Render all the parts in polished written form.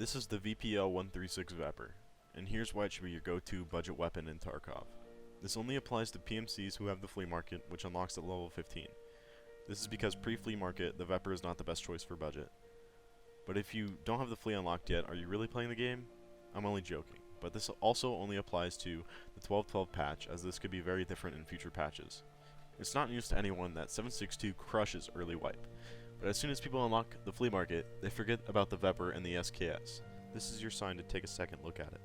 This is the VPO-136 Vepr, and here's why it should be your go-to budget weapon in Tarkov. This only applies to PMCs who have the flea market, which unlocks at level 15. This is because pre-flea market, the Vepr is not the best choice for budget. But if you don't have the flea unlocked yet, are you really playing the game? I'm only joking, but this also only applies to the 12.12 patch, as this could be very different in future patches. It's not news to anyone that 7.6.2 crushes early wipe, but as soon as people unlock the flea market, they forget about the Vepr and the SKS. This is your sign to take a second look at it.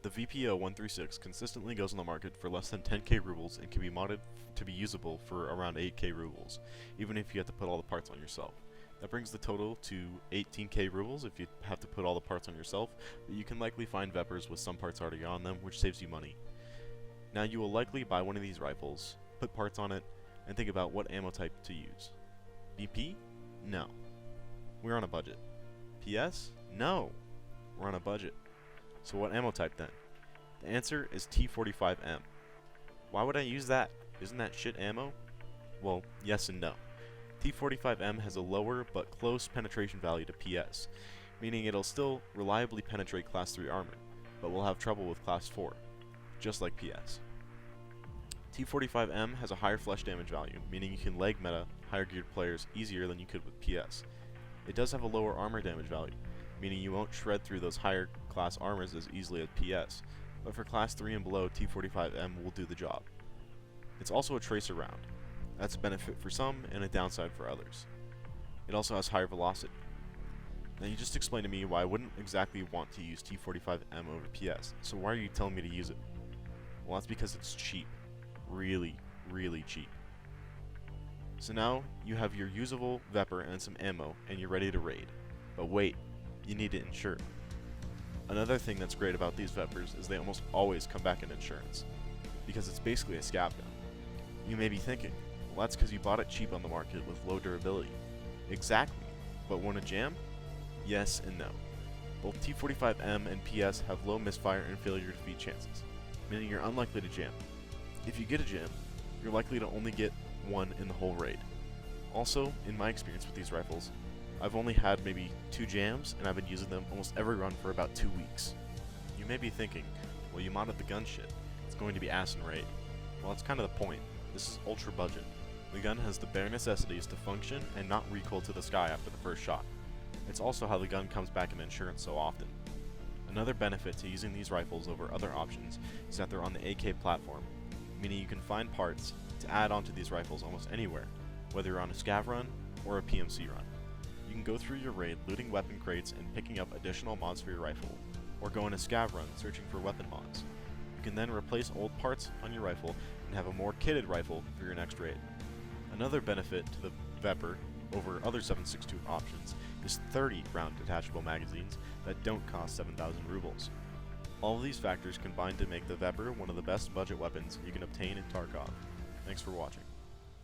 The VPO-136 consistently goes on the market for less than 10k rubles and can be modded to be usable for around 8k rubles, even if you have to put all the parts on yourself. That brings the total to 18k rubles if you have to put all the parts on yourself, but you can likely find Veprs with some parts already on them, which saves you money. Now you will likely buy one of these rifles, put parts on it, and think about what ammo type to use. BP? No. We're on a budget. PS? No. We're on a budget. So what ammo type then? The answer is T45M. Why would I use that? Isn't that shit ammo? Well, yes and no. T45M has a lower but close penetration value to PS, meaning it'll still reliably penetrate class 3 armor, but will have trouble with class 4, just like PS. T45M has a higher flesh damage value, meaning you can leg meta higher geared players easier than you could with PS. It does have a lower armor damage value, meaning you won't shred through those higher class armors as easily as PS, but for class 3 and below, T45M will do the job. It's also a tracer round. That's a benefit for some and a downside for others. It also has higher velocity. Now you just explained to me why I wouldn't exactly want to use T45M over PS, so why are you telling me to use it? Well, that's because it's cheap. Really, really cheap. So now you have your usable Vepr and some ammo, and you're ready to raid. But wait, you need to insure. Another thing that's great about these Veprs is they almost always come back in insurance, because it's basically a scav gun. You may be thinking, well, that's because you bought it cheap on the market with low durability. Exactly, but won't it jam? Yes and no. Both T45M and PS have low misfire and failure to feed chances, meaning you're unlikely to jam. If you get a jam, you're likely to only get one in the whole raid. Also, in my experience with these rifles, I've only had maybe 2 jams, and I've been using them almost every run for about 2 weeks. You may be thinking, well, you modded the gun shit, it's going to be ass in raid. Well, that's kind of the point. This is ultra budget. The gun has the bare necessities to function and not recoil to the sky after the first shot. It's also how the gun comes back in insurance so often. Another benefit to using these rifles over other options is that they're on the AK platform, meaning you can find parts to add onto these rifles almost anywhere, whether you're on a scav run or a PMC run. You can go through your raid looting weapon crates and picking up additional mods for your rifle, or go in a scav run searching for weapon mods. You can then replace old parts on your rifle and have a more kitted rifle for your next raid. Another benefit to the Vepr over other 7.6.2 options is 30 round detachable magazines that don't cost 7,000 rubles. All of these factors combine to make the Vepr one of the best budget weapons you can obtain in Tarkov. Thanks for watching.